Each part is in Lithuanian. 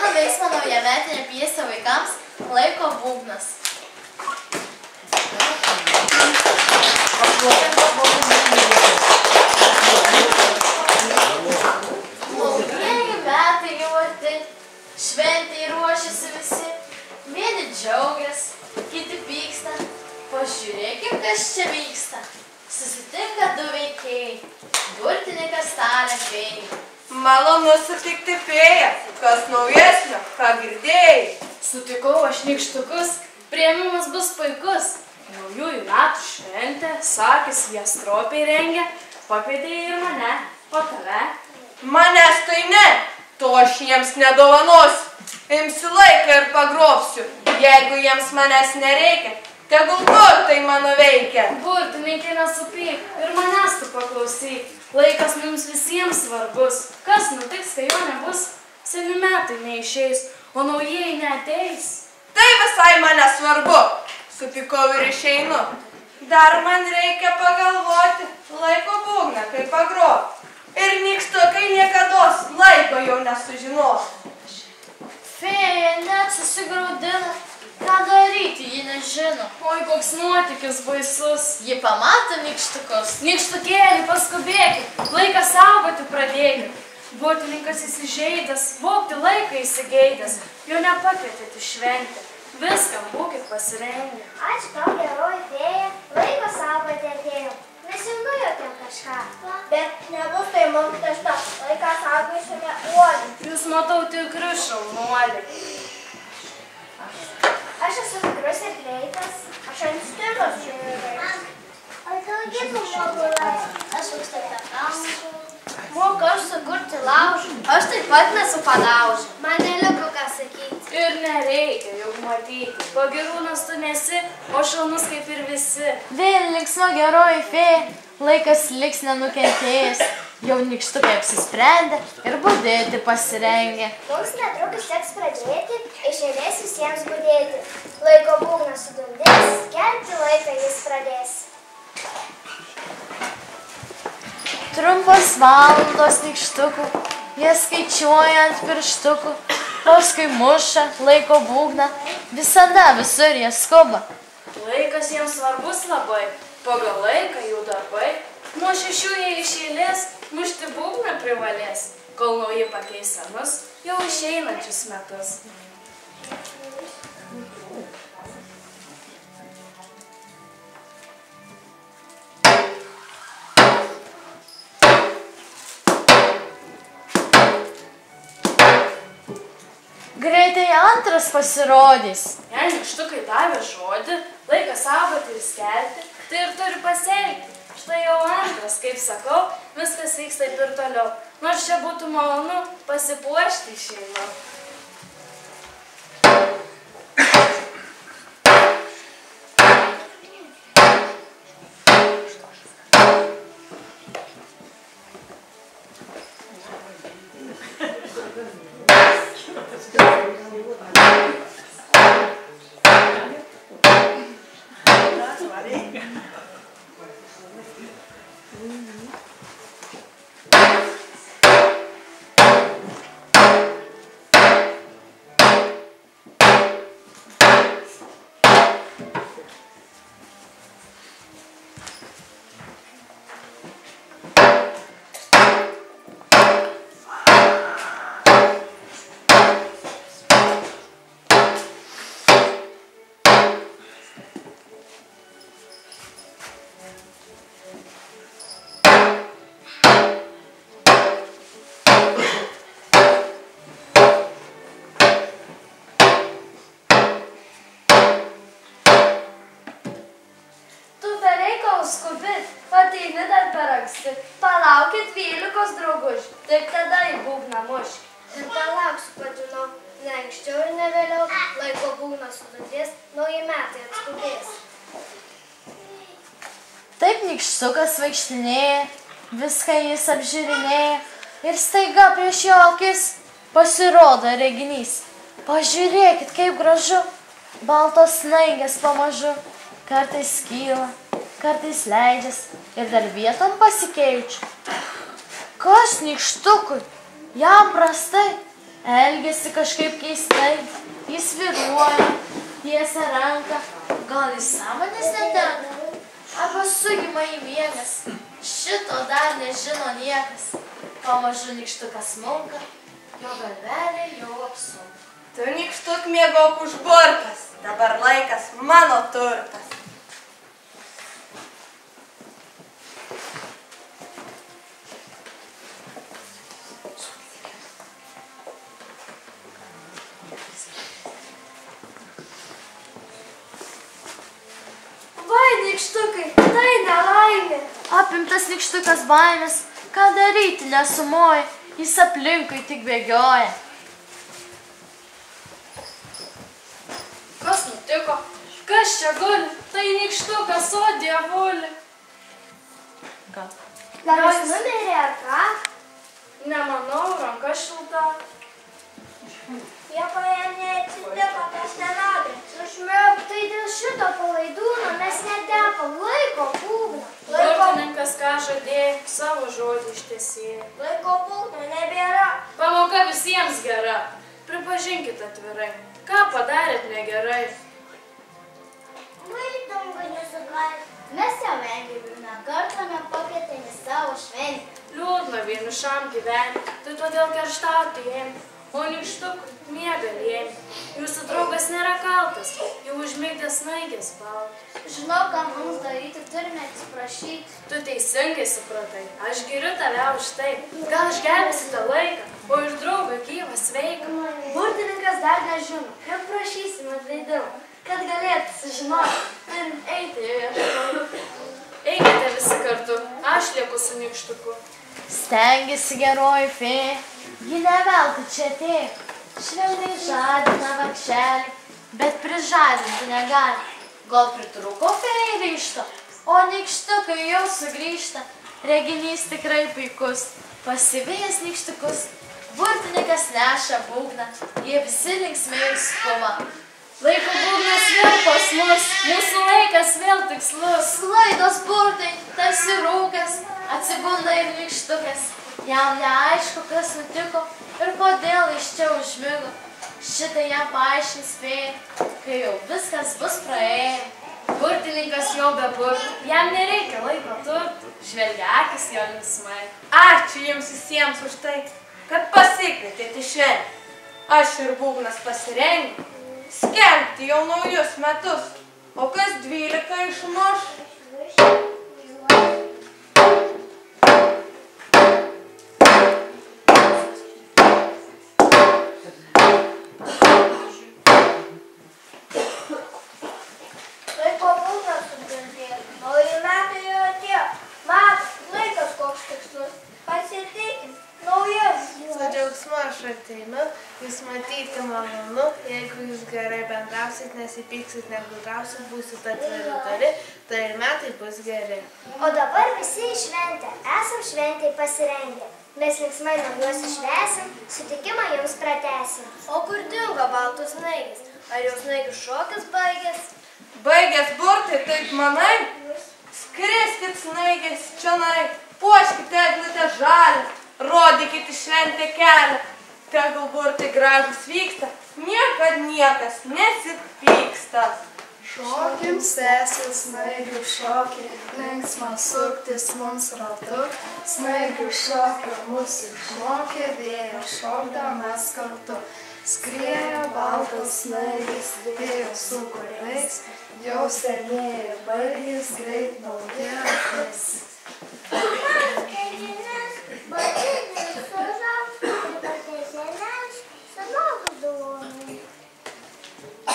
mano veiksmo naujametinė pjesė vaikams Laiko būgnas. Naujieji metai jau arti, šventei ruošiasi visi, vieni džiaugiasi, kiti pyksta. Pažiūrėkim, kas čia vyksta. Susitinka du veikėjai, burtininkas Talė fėja. Malonu sutikti fėją, kas naujesnio, ką girdėjai. Sutikau aš nykštukus, priėmimas bus puikus. Naujųjų metų šventė, sakys, jie stropiai rengia, pakvietė ir mane, o tave? Manęs tai ne, to aš jiems nedovanosiu. Imsiu laiką ir pagrobsiu, jeigu jiems manęs nereikia. Tegul burtai mano veikia. Burtininkė nesupyk ir manęs tu paklausyk. Laikas mums visiems svarbus. Kas nutiks, kai jo nebus? Seni metai neišeis, o naujieji neateis. Tai visai mane svarbu. Supykau ir išeinu. Dar man reikia pagalvoti, Laiko būgną kaip pagrobti. Ir nykštukai niekados laiko jau nesužinos. Fėja net susigraudina. Ką daryti, ji nežino. Oi, koks nuotykis baisus. Ji pamato nykštukus. Nykštukėlį, paskubėkit, laiką saugoti pradėkit. Burtininkas įsižeidęs, vogti laiką įsigeidęs, jo nepakvietėt į šventę. Viskam būkit pasirengę. Ačiū tau, geroji fėja, laiko saugoti atėjau. Mes jau nujautėm kažką. Bet nebus tai mums tašta, laiką saugosime uolį. Jūs matau tikri šaunuoliai. Aš esu tikrus ir greitas, aš ant stirnos žiūriu. Ar tau gėtų mogulai? Aš aukštą kalną. Moku aš sukurti laužą. Aš taip pat nesu padaužą. Man neliko ką sakyti. Ir nereikia juk matyti. Pagirūnas tu nesi, o šaunus kaip ir visi. Vėl linksma geroji fėja, laikas liks nenukentėjęs. Jau nykštukai apsisprendė ir budėti pasirengė. Mums netrukus teks pradėti, iš eilės visiems budėti. Laiko būgnas sudundės, kelti laiką jis pradės. Trumpos valandos nykštukų, jie skaičiuoja ant pirštukų, paskui muša Laiko būgną, visada visur jie skuba. Laikas jiems svarbus labai, pagal laiką jų darbai. Nuo 6 jie iš eilės mušti būgną privalės, kol nauji pakeis senus, jau išeinančius metus. Greitai antras pasirodys. Jei nykštukai davė žodį, laiką saugoti ir skelbti, tai ir turi pasielgti. Štai jau antras, kaip sakau, viskas vyks taip ir toliau. Nors čia būtų malonu pasipuošti išeinu. Skubi, ateini dar per anksti. Palaukit 12 draugužių, tik tada į būgną mušk. Ir palauksiu, padžinau, ne anksčiau ir ne vėliau, Laiko būgnas sudundės, nauji metai atskubės. Taip nykštukas vaikštinėja, viską jis apžiūrinėja ir staiga prieš jo akis pasirodo reginys. Pažiūrėkit, kaip gražu, baltos snaigės pamažu, kartais kyla, kartais leidžias ir dar vietom pasikeičia. Kas nykštukui? Jam prastai, Elgiasi kažkaip keistai, jis svyruoja, tiesia ranką, gal jis sąmonės netenka, arba sugima į miegas, šito dar nežino niekas. Pamažu nykštukas smulka, jo galvelė jau apsunka. Tu nykštuk miegok užburtas, dabar laikas mano turtas. Vai, nykštukai, tai nelaimė. Apimtas nykštukas baimės, ką daryti nesumoja, jis aplinkui tik bėgioja. Kas nutiko? Kas čia guli? Tai nykštukas, o dievuli. Gal? Gal jis numirė ar ką? Nemanau, ranka šilta. Nieko jam neatsitiko, tas nenori. Sušmiuk, tai dėl šito palaidūno mes netekom laiko būgno. Burtininkas ką žadėjo, savo žodį ištesėjo. Laiko būgno nebėra. Pamoka visiems gera. Pripažinkit atvirai, ką padarėt negerai. Vaidom galiu sukalt. Mes jau vengiai vieną kartą nepakvietėm į savo šventę. Liūdna vienišam gyventi, tai todėl kerštauti ėmė. O nykštukui miega lėmė. Jūsų draugas nėra kaltas, jau užmigdė snaigės baltas. Žinau, ką mums daryti, turime atsiprašyti. Tu teisingai supratai, aš giriu tave už tai. Gal išgelbėsite laiką, o iš draugo gyvą sveiką. Burtininkas dar nežino, kaip prašysim atleidimo, kad galėtų sužinoti. Turim eiti jau ieškoti. Eikite visi kartu, aš lieku su nykštuku. Stengiasi geroji fėja, ji ne veltui čia atėjo. Švelniai žadina vargšelį, bet prižadinti negali. Gal pritruko fėjai ryžto, o nykštukai jau sugrįžta. Reginys tikrai puikus, pasivėjęs nykštukus. Burtininkas neša būgną, jie visi linksmai skuma. Laiko būgnas vėl pas mus, mūsų laikas vėl tikslus. Sklaidos burtai, tarsi rūkas, atsibunda ir nykštukas. Jam neaišku, kas nutiko ir kodėl iš čia užmigo. Šitai jam paaiškins fėja, kai jau viskas bus praėję. Burtininkas jau be burtų, jam nereikia laiko turtų. Žvelgia akis jo linksmai. Ačiū jums visiems už tai, kad pasikvietėte šiandien. Aš ir būgnas pasirengę skelbti jau naujus metus, o kas 12 išmuš. Laiko būgnas sugirdėjo, nauji metai jau atėjo. Matot, laikas koks tikslus. Pasitikim, naujus. Su džiaugsmu aš ateinu, jūs matyti malonu, jeigu jūs gerai bendrausit, nesipyksit, negudrausit, būsit atviri, tai ir metai bus geri. O dabar visi į šventę, esam šventėj pasirengę. Mes linksmai naujuosius švęsim, sutikimą jums pratęsim. O kur dingo baltus snaigės? Ar jau snaigių šokis baigės? Baigęs burtai, taip manai? Skriskit snaigės čionai, puoškite eglutę žalią, rodykit į šventę kelią. Tegul burtai gražus vyksta, niekad niekas nesipyksta. Šokim sesės, snaigių šokį, linksma suktis mums ratu. Snaigių šokį mūsų išmokė vėjo, šokdamas kartu. Skriejo baltas snaigės, vėjo su kuriais, jau seniai baigės greit nauja akis.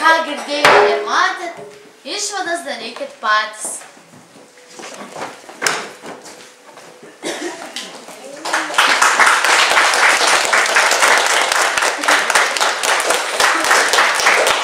Ką girdėjote ir matėt, išvadas darykit patys.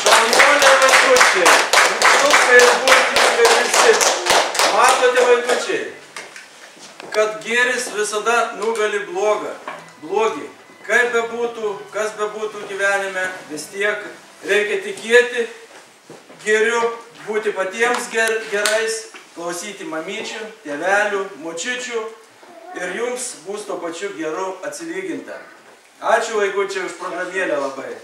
Šaunuoliai vaikučiai, nykštukai ir burtininkai visi. Matote vaikučiai, kad gėris visada nugali blogį. Kaip bebūtų, kas bebūtų gyvenime, vis tiek reikia tikėti geriu, būti patiems gerais, klausyti mamyčių, tėvelių, močiučių ir jums bus to pačiu geru atsilyginta. Ačiū vaikučiai už programėlę labai.